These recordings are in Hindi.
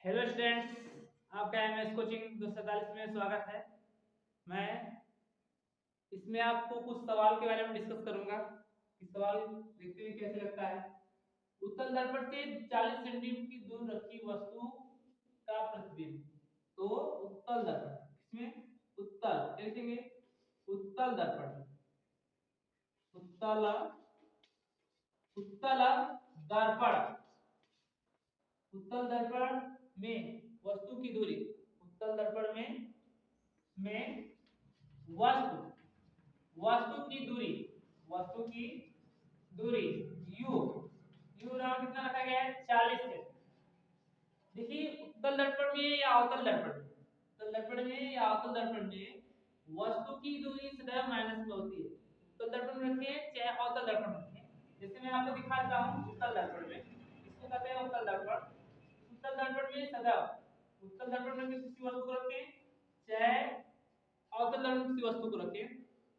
हेलो स्टूडेंट्स, आपका एमएस कोचिंग 247 में स्वागत है। मैं इसमें आपको कुछ सवाल के बारे में डिस्कस करूंगा कि सवाल देखते हुए कैसे लगता है। उत्तल दर्पण से 40 सेंटीमीटर की दूर रखी वस्तु का प्रतिबिंब। तो उत्तल दर्पण इसमें उत्तल क्या लिखेंगे? उत्तल दर्पण, उत्तल उत्तल दर्पण, उत्तल दर्पण में वस्तु की दूरी, उत्तल दर्पण में वस्तु वस्तु की दूरी, वस्तु की दूरी u u नाम कितना रखा गया है? 40 से। देखिए उत्तल दर्पण में या अवतल दर्पण में, उत्तल दर्पण में या अवतल दर्पण में वस्तु की दूरी सदैव माइनस में होती है। उत्तल दर्पण में रखें चाहे अवतल दर्पण में रखें, जैसे मैं आपको दिखाता हूं उत्तल दर्पण में, इसको कहते हैं उत्तल दर्पण। उत्तल दर्पण में सदैव उत्तल दर्पण में किसी वस्तु को रखें चाहे अवतल दर्पण में किसी वस्तु को रखें,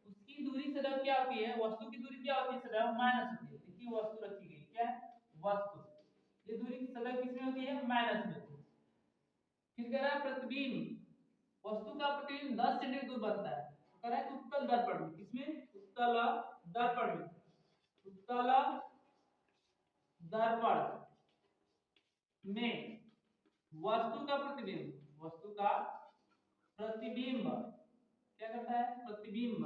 उसकी दूरी सदैव क्या होती है? वस्तु की दूरी क्या होती है? सदैव माइनस होती है। देखिए वस्तु रखी गई, क्या है? वस्तु, ये दूरी सदैव किसमें होती है? माइनस में होती है। फिर कह रहा है प्रतिबिंब, वस्तु का प्रतिबिंब 10 सेंटीमीटर दूर बनता है। कह रहा है उत्तल दर्पण में, किसमें? उत्तल दर्पण में, उत्तल दर्पण में वस्तु का प्रतिबिंब, वस्तु का प्रतिबिंब क्या करता है? प्रतिबिंब,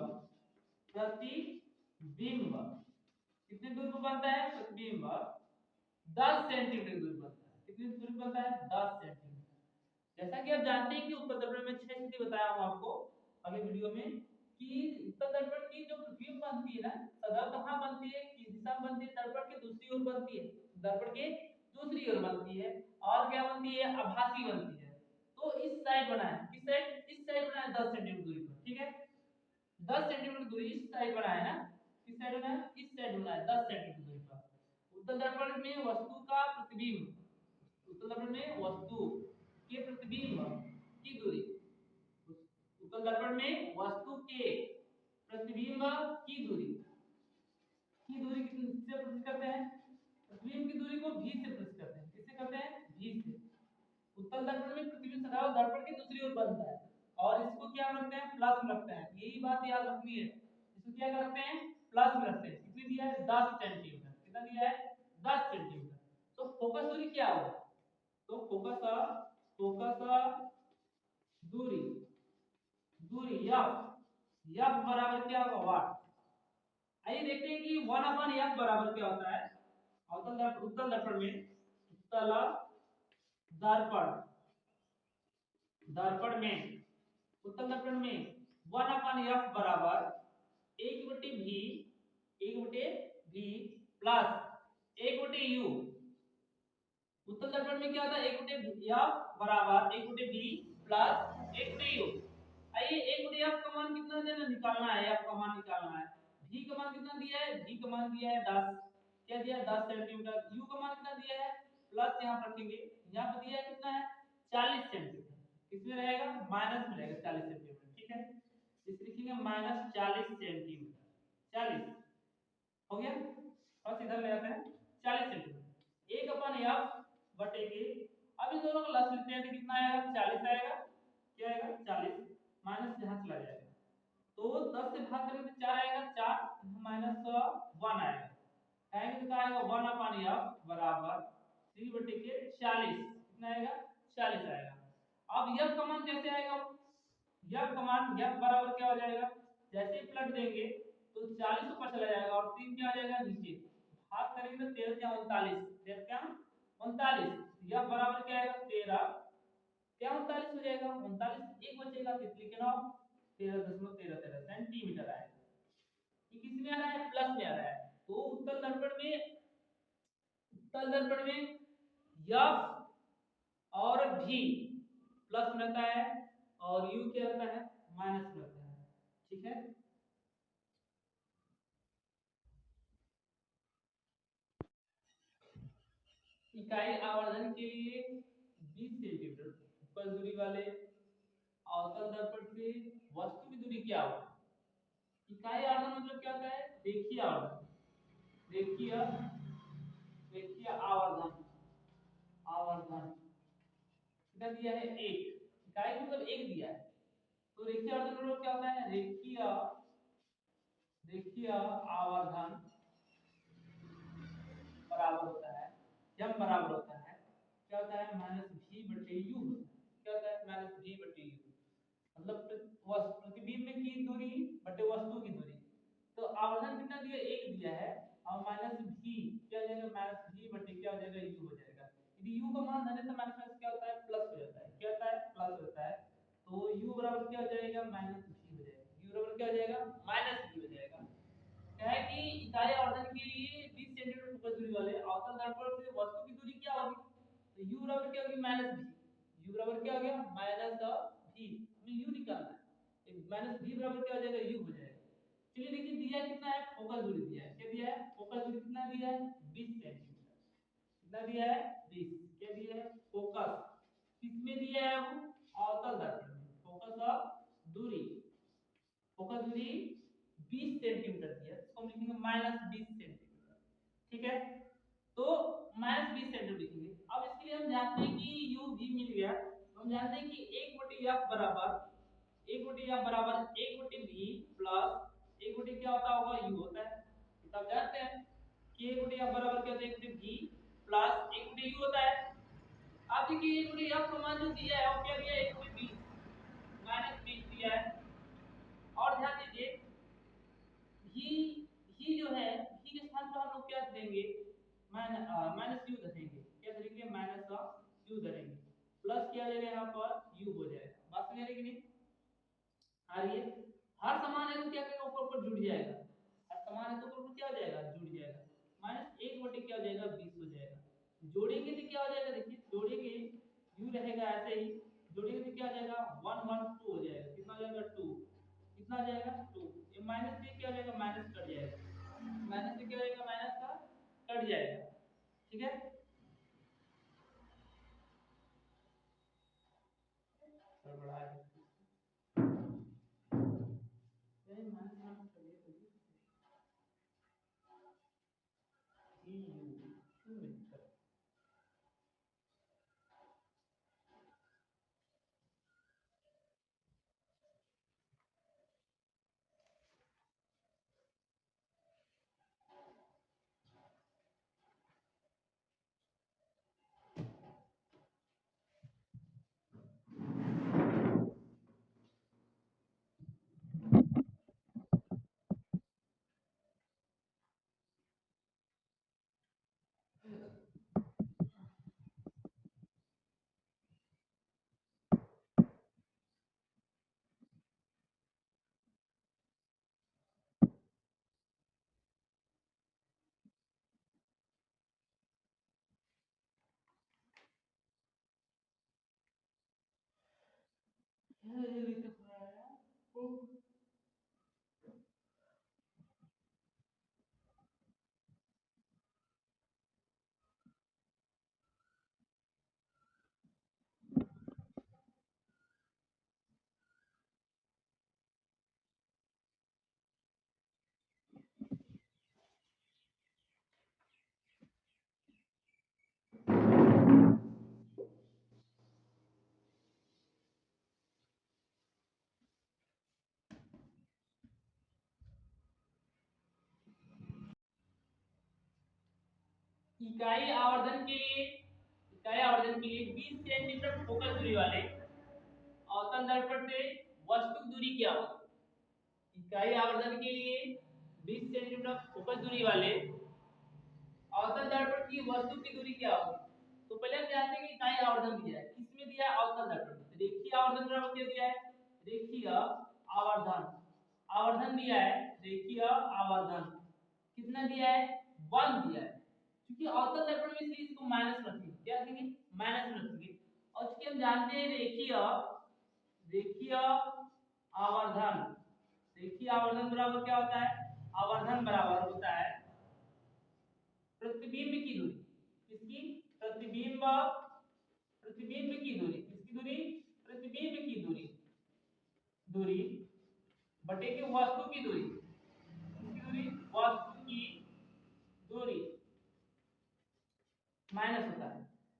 प्रतिबिंब कितने दूर पर बनता है? प्रतिबिंब 10 सेंटीमीटर दूर बनता है। कितनी दूर बनता है? 10 सेंटीमीटर। जैसा कि आप जानते हैं कि उत्तल दर्पण में 6 स्थिति बताया हूं आपको अगले वीडियो में कि उत्तल दर्पण की जो प्रतिबिंब बनती है ना, सदैव कहां बनती है? किस दिशा में बनती है? दर्पण के दूसरी ओर बनती है, दर्पण के दूसरी ओर बनती है। और क्या बनती है? आभासी बनती है। तो इस साइड बना है, किस साइड? इस साइड बना है 10 सेंटीमीटर दूरी पर, ठीक है? 10 सेंटीमीटर दूरी इस साइड बना है ना, किस साइड बना है? इस साइड बना है 10 सेंटीमीटर दूरी पर। उत्तल दर्पण में वस्तु का प्रतिबिंब, उत्तल दर्पण में वस्तु के प्रतिबिंब की दूरी, उत्तल दर्पण में वस्तु के प्रतिबिंब की दूरी, की दूरी किससे प्रस्तुत करते हैं? प्रतिबिंब की दूरी को v से प्रस्तुत करते हैं। किससे करते हैं? v से। उत्तल दर्पण में प्रतिबिंब सदैव दर्पण की दूसरी ओर बनता है और इसको क्या रखते हैं? प्लस में रखते हैं। यही बात याद रखनी है, इसको क्या करते हैं? प्लस में रखते हैं। कितनी दिया है? 10 सेंटीमीटर। कितना दिया है? 10 सेंटीमीटर। तो फोकस दूरी क्या होगा? तो फोकस दूरी, दूरी f बराबर क्या होगा? वाट। आइए देखते हैं कि 1/f बराबर क्या होता है। अवतल दर्पण, उत्तल दर्पण में, उत्तल दर्पण, दर्पण में, उत्तल दर्पण में 1/f बराबर 1/v, 1/v प्लस 1/u। उत्तल दर्पण में क्या होता है? 1/f बराबर 1/v प्लस 1/u। आइए 1/f का मान कितना देना निकालना है? f का मान निकालना है। v का मान कितना दिया है? v का मान दिया है 10, क्या दिया है? 10 सेंटीमीटर। u का मान कितना दिया है? प्लस यहां पर रखेंगे, यहां पर दिया है कितना है? 40 सेंटीमीटर। किसमें रहेगा? माइनस में रहेगा 40 सेंटीमीटर, ठीक है? इस लिखेंगे माइनस 40 सेंटीमीटर, 40 हो गया। और इधर ले जाते हैं 40 सेंटीमीटर, 1/f बटे के। अब इन दोनों को लस लेते हैं तो कितना आएगा? 40 आएगा। क्या आएगा? 40 माइनस यहां चला जाएगा तो 10 से भाग करेंगे तो 4 आएगा, 4 माइनस 1 आएगा। आएगा तो क्या आएगा? 1/f बराबर 3 बटे के 40। कितना आएगा? 40 आएगा। अब f का मान कैसे आएगा? f का मान f बराबर क्या हो जाएगा? जैसे ही पलट देंगे तो 40 ऊपर चला जाएगा और 3 क्या आ जाएगा? नीचे। भाग करेंगे तो 13 क्या 39, 13 क्या 39। f बराबर क्या आएगा? 13 क्या 39 हो जाएगा। 39 एक बचेगा, कितने के नाम? 13.13 सेंटीमीटर आएगा। ये किस में आ रहा है? प्लस में आ रहा है। तो उत्तल दर्पण में, उत्तल दर्पण में f और v प्लस में रहता है और u क्या रहता है? माइनस में रहता है, ठीक है? इकाई आवर्धन के लिए 20 सेंटीमीटर ऊपर दूरी वाले अवतल दर्पण से वस्तु की दूरी क्या होगी? इकाई आवर्धन मतलब क्या होता है? रेखीय आवर्धन, रेखीय, रेखीय आवर्धन, आवर्धन कितना दिया है, एक। इकाई मतलब एक दिया है। तो रेखीय आवर्धन मतलब क्या होता है, रेखीय आवर्धन बराबर होता है, जब बराबर होता है क्या होता है, माइनस भी बटे यू होता है। क्या होता है, माइनस भी बटे यू, मतलब प्रतिबिंब की दूरी बटे वस्तु की दूरी। तो आवर्धन कितना दिया, एक दिया है, और माइनस भी क्या हो जाएगा, माइनस भी बटे क्या हो जाएगा, यू हो जाएगा। यदि यू का मान धन है तो माइनस क्या होता है, प्लस हो जाता है। क्या होता है, प्लस होता है। तो यू बराबर क्या हो जाएगा, माइनस भी हो जाएगा। यू बराबर क्या हो जाएगा, माइनस भी हो जाएगा। क्या है कि इकाई आवर्धन के लिए 20 सेंटीमीटर फोकस दूरी वाले अवतल दर्पण से वस्तु की दूरी क्या होगी, तो u बराबर क्या होगी, माइनस भी। u बराबर क्या हो गया, माइनस भी। हमें u निकालना है, माइनस भी बराबर क्या हो जाएगा, u हो जाएगा। चलिए देखिए दिया कितना है, फोकस दूरी दिया है। क्या दिया है, फोकस दूरी कितना दिया है, 20 सेंटीमीटर। कितना दिया है, 20। क्या दिया है, फोकस किसमें दिया है, वो अवतल दर्पण में। फोकस ऑफ दूरी, फोकस दूरी 20 सेंटीमीटर दी है, इसको हम लिखेंगे -20 सेंटीमीटर। ठीक है, तो -20 सेंटीमीटर लिखेंगे। अब इसके लिए हम जानते हैं कि u भी मिल गया, तो हम जानते हैं कि 1/f बराबर 1/v प्लस 1/, क्या होता होगा, u होता है। तो आप जानते हैं कि 1/f बराबर क्या होता है, 1/v प्लस 1/u होता है। अब देखिए 1/f का मान जो दिया है वो क्या दिया है, 1/20 -20 दिया है। और ध्यान दीजिए ही ही जो है, ही के स्थान पर हम लोग क्या देंगे, माइनस यू धरेंगे। क्या धरेंगे, माइनस यू धरेंगे। प्लस किया जाएगा यहाँ पर यू हो जाएगा। बात समझ आ रही कि नहीं आ रही है। हर समान है तो क्या करेगा, ऊपर ऊपर जुड़ जाएगा। हर समान है तो ऊपर ऊपर क्या हो जाएगा, जुड़ जाएगा। माइनस एक बटे क्या हो जाएगा, 20 हो जाएगा। जोड़ेंगे तो क्या हो जाएगा, देखिए जोड़ेंगे यू रहेगा ऐसे ही, जोड़ेंगे तो क्या हो जाएगा, 1 1 2 हो जाएगा। कितना हो जाएगा, 2। कितना आ जाएगा, 2। ये माइनस से क्या हो जाएगा, माइनस कट जाएगा। माइनस से क्या हो जाएगा, माइनस का कट जाएगा। ठीक है, गड़बड़ा है ये माइनस माइनस करिए तो ये यू क्यों मिलता है। ये दिक्कत हो रहा है। इकाई आवर्धन के लिए, इकाई आवर्धन के लिए 20 सेंटीमीटर फोकस दूरी वाले अवतल दर्पण से वस्तु की दूरी क्या होगी। इकाई आवर्धन के लिए 20 सेंटीमीटर फोकस दूरी वाले अवतल दर्पण की वस्तु की दूरी क्या होगी। तो पहले हम जानते हैं कि इकाई आवर्धन दिया है, किसमें दिया है, अवतल दर्पण में। रेखीय आवर्धन बराबर क्या दिया है, रेखीय आवर्धन। आवर्धन दिया है, रेखीय आवर्धन कितना दिया है, 1 दिया है। क्योंकि अवतल दर्पण में इसलिए इसको माइनस रखेंगे। क्या रखेंगे, माइनस रखेंगे। और चूंकि हम जानते हैं रेखीय, रेखीय आवर्धन, रेखीय आवर्धन बराबर क्या होता है, आवर्धन बराबर होता है प्रतिबिंब की दूरी। किसकी, प्रतिबिंब, प्रतिबिंब की दूरी। किसकी दूरी, प्रतिबिंब की दूरी, दूरी बटे की वस्तु की दूरी। किसकी दूरी, वस्तु की दूरी माइनस होता है।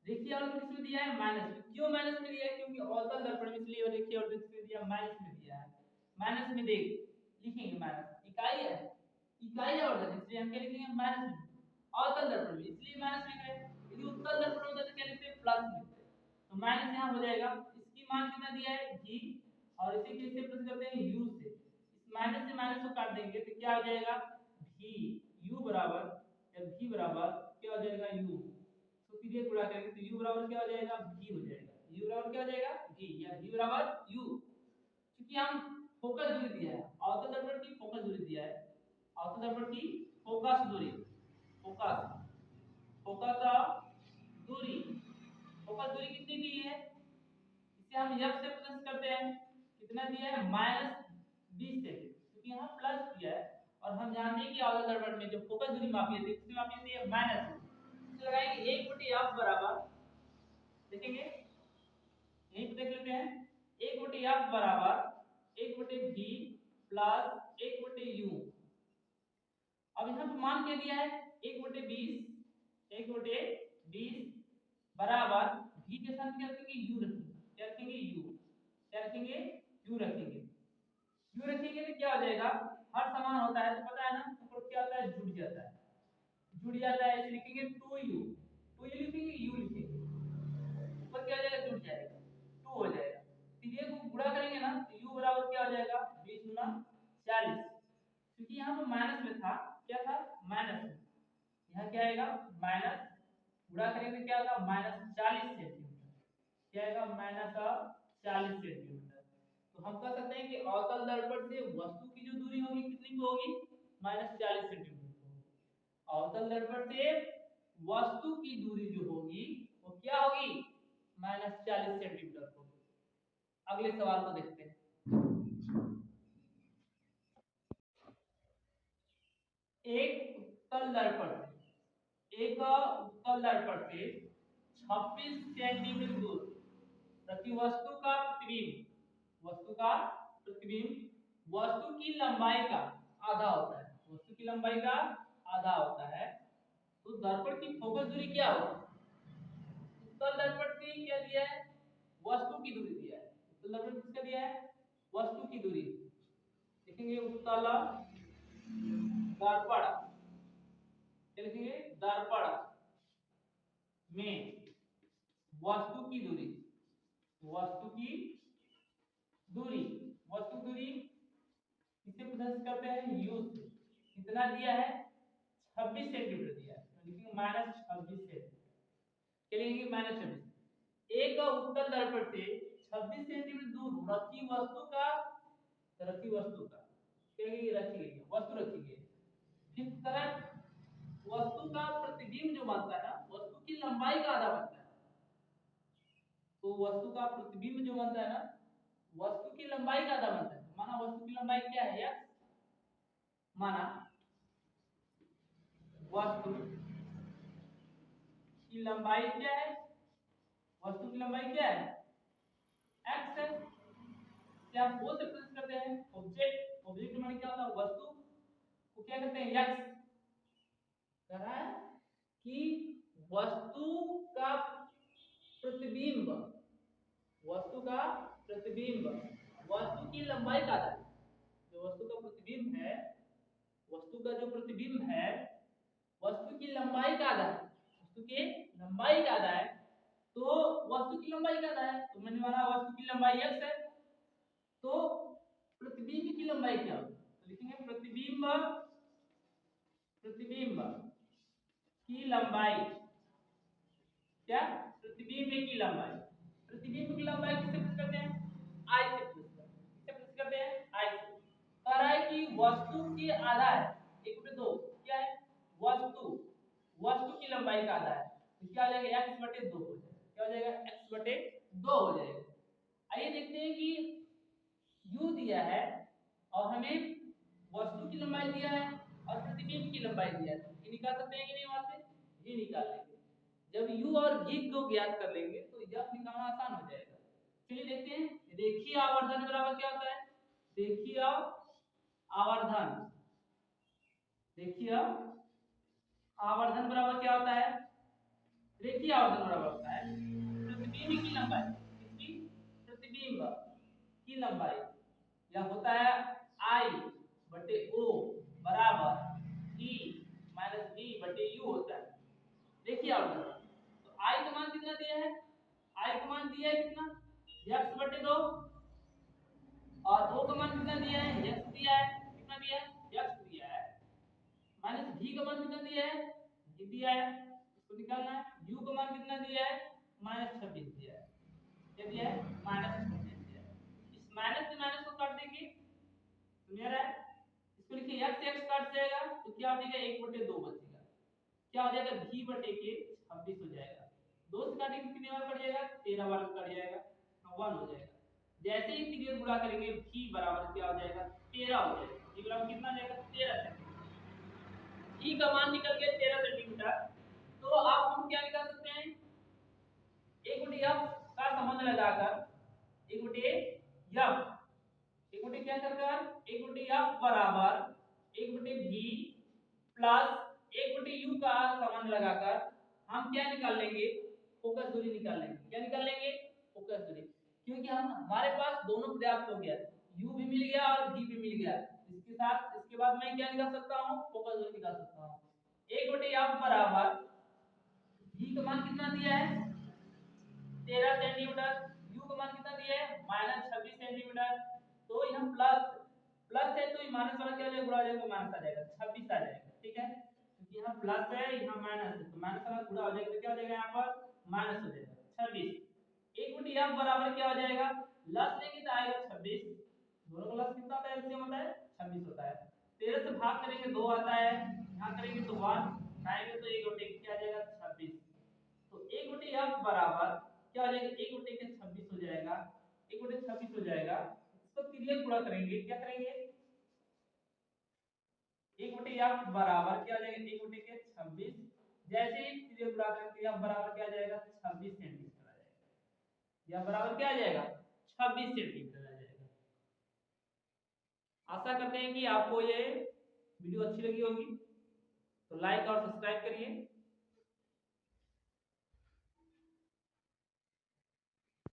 रेखीय आवर्धन किसमें दिया है माइनस में। क्यों माइनस में दिया है क्योंकि अवतल दर्पण में इसलिए रेखीय आवर्धन किसमें दिया माइनस में दिया है। माइनस में देख लिखेंगे माइनस इकाई है इकाई आवर्धन इसलिए हम क्या लिखेंगे माइनस में। अवतल दर्पण में इसलिए माइनस लिख रहे हैं। यदि उत्तल दर्पण होता तो क्या लिखते प्लस लिखते। तो माइनस यहाँ हो जाएगा। इसकी मान कितना दिया है g और इसे किससे प्लस करते हैं u से। इस माइनस से माइनस को काट देंगे तो क्या हो जाएगा v u बराबर या v बराबर क्या हो जाएगा u। तो फिर ये गुणा करेंगे तो u बराबर क्या हो जाएगा v हो जाएगा। u बराबर क्या हो जाएगा v या v बराबर u। क्योंकि हम फोकस दूरी दिया है अवतल दर्पण की फोकस दूरी दिया है। अवतल दर्पण की फोकस दूरी फोकस फोकस दूरी फोकस दूरी कितनी दी है इसे हम f से प्लस करते हैं। कितना दिया है -20 से क्योंकि यहाँ प्लस दिया है और हम जानते हैं कि अवतल दर्पण में जो फोकस दूरी मापी जाती है किससे मापी जाती है माइनस से। तो लगाएंगे 1/f बराबर देखेंगे यहीं पे देख लेते हैं 1/f बराबर 1/v प्लस 1/u। अब यहाँ पे मान क्या दिया है 1/20 बराबर v के साथ क्या रखेंगे u रखेंगे क्या रखेंगे u क्या रखेंगे u रखेंगे u रखेंगे तो क्या हो जाएगा हर समान होता है तो पता है ना ऊपर क्या होता है जुड़ जाता है इसे लिखेंगे 2u लिखेंगे u लिखेंगे ऊपर क्या आ जाएगा जुड़ जाएगा 2 हो जाएगा। फिर ये को गुणा करेंगे ना तो u बराबर क्या हो जाएगा 20 गुना 40 क्योंकि यहाँ पर माइनस में था क्या था माइनस में यहाँ क्या आएगा माइनस गुणा करेंगे क्या होगा -40 सेंटीमीटर क्या आएगा -40 सेंटीमीटर। तो हम कह सकते हैं कि अवतल दर्पण से वस्तु की जो दूरी होगी कितनी को होगी -40 सेंटीमीटर। अवतल दर्पण से वस्तु की दूरी जो होगी वो क्या होगी -40 सेंटीमीटर होगी। अगले सवाल को देखते हैं। एक उत्तल दर्पण से 26 सेंटीमीटर दूर प्रति वस्तु की लंबाई का आधा होता है तो दर्पण की फोकस दूरी क्या होगी। उत्तल दर्पण की क्या दिया है वस्तु की दूरी दिया है। उत्तल दर्पण किसका दिया है वस्तु की दूरी लिखेंगे उत्तल दर्पण क्या लिखेंगे दर्पण में वस्तु की दूरी वस्तु की दूरी किससे प्रदर्शित करते हैं u से। कितना दिया है 26 सेंटीमीटर दिया है तो लिखेंगे -26 सेंटीमीटर क्या लिखेंगे -26। एक उत्तल दर्पण से 26 सेंटीमीटर दूर रखी वस्तु का क्या लिखेंगे रखी गई वस्तु रखी गई। जिस तरह वस्तु का प्रतिबिंब जो बनता है ना वस्तु की लंबाई का आधा बनता है। तो वस्तु का प्रतिबिंब जो बनता है ना वस्तु की लंबाई का आधा बनता है। तो माना वस्तु की लंबाई क्या है x माना वस्तु की लंबाई क्या है वस्तु की लंबाई क्या है x है। क्या आप बोल सकते हैं ऑब्जेक्ट माने क्या होता है वस्तु को क्या कहते हैं x कह रहा है कि वस्तु का प्रतिबिंब वस्तु की लंबाई का आधा जो वस्तु का प्रतिबिंब है वस्तु का जो प्रतिबिंब है वस्तु की लंबाई का आधा है वस्तु के लंबाई का आधा है। तो वस्तु की लंबाई का आधा है तो मैंने माना वस्तु की लंबाई x है तो प्रतिबिंब की लंबाई क्या होगी तो लिखेंगे प्रतिबिंब की लंबाई क्या प्रतिबिंब की लंबाई किससे प्लस करते हैं I से प्लस करते हैं I से। कह रहा है कि वस्तु की आधा है 1/2 क्या है वस्तु की लंबाई का आधा है तो क्या हो जाएगा x/2 हो जाएगा क्या हो जाएगा x/2 हो जाएगा। आइए देखते हैं कि u दिया है और हमें वस्तु की लंबाई दिया है और प्रतिबिंब की लंबाई दिया है ये निकाल सकते हैं कि नहीं वहां से ये निकाल लेंगे। जब u और v को ज्ञात कर लेंगे तो f निकालना आसान हो जाएगा। चलिए देखते हैं रेखीय आवर्धन बराबर क्या होता है रेखीय आवर्धन बराबर क्या होता है रेखीय आवर्धन बराबर होता है प्रतिबिंब की लंबाई, किसकी? प्रतिबिंब की लंबाई, या होता है आई बटे ओ बराबर ई माइनस बी बटे यू होता है। देखिए आवर्धन, तो आई का मान कितना दिया है? आई का मान दिया है कितना? x बटे 2, और ओ का मान कितना दिया है? x दिया है, कितना दिया है? x दिया है, माइनस v का मान कितना दिया है? v दिया है, इसको निकालना है। u का मान कितना दिया है? -26 दिया है, क्या दिया है? -26 दिया है। इस माइनस से माइनस को काट देंगे, क्लियर है? इसको लिखिए x x काट जाएगा तो क्या हो जाएगा? 1/2 बचेगा, क्या हो जाएगा? v बटे के 26 हो जाएगा। 2 से काटेंगे तो कितने बार कट जाएगा? 13 बार कट जाएगा, 1 हो जाएगा। जैसे ही क्लियर गुणा करेंगे v बराबर क्या हो जाएगा? 13 हो जाएगा। v बराबर कितना आ जाएगा? 13 सेंटीमीटर। v का मान निकल गया 13 सेंटीमीटर। तो अब हम क्या निकाल सकते हैं? 1/f का संबंध लगाकर 1/f, एक बटे क्या कर कर 1/f बराबर 1/v प्लस 1/u का संबंध लगाकर हम क्या निकाल लेंगे? फोकस दूरी निकाल लेंगे। क्या निकाल लेंगे? फोकस दूरी, क्योंकि हम हमारे पास दोनों पर्याप्त हो गया, u भी मिल गया और v भी मिल गया। इसके साथ इसके बाद मैं क्या निकाल सकता हूँ? फोकस दूरी निकाल सकता हूँ। 1/f बराबर v का मान कितना दिया है? 13 सेंटीमीटर, u का मान कितना दिया है? -26 सेंटीमीटर। तो यहाँ प्लस प्लस है तो ये माइनस वाला क्या हो जाएगा? गुणा हो जाएगा तो माइनस आ जाएगा, 26 आ जाएगा, ठीक है? क्योंकि यहाँ प्लस है यहाँ माइनस है, तो माइनस वाला गुणा हो जाएगा तो क्या हो जाएगा? यहाँ पर माइनस हो जाएगा 26। 1/f बराबर क्या हो जाएगा? लस लेंगे तो आएगा 26, दोनों का लस कितना होता है? एलसीएम होता है 26 होता है। 13 से भाग करेंगे 2 आता है, यहाँ करेंगे तो 1, आएगा तो 1/2 क्या आ जाएगा? 26। तो 1/f बराबर क्या हो जाएगा? 1/26 हो जाएगा, 1/26 हो जाएगा। इसको क्लियर गुणा करेंगे, क्या करेंगे? 1/f बराबर क्या हो जाएगा? 1/26। जैसे ही क्लियर गुणा करेंगे f बराबर क्या आ जाएगा? 26 सेंटीमीटर आ जाएगा। f बराबर क्या आ जाएगा? 26 सेंटीमीटर आ जाएगा। आशा करते हैं कि आपको ये वीडियो अच्छी लगी होगी, तो लाइक और सब्सक्राइब करिए।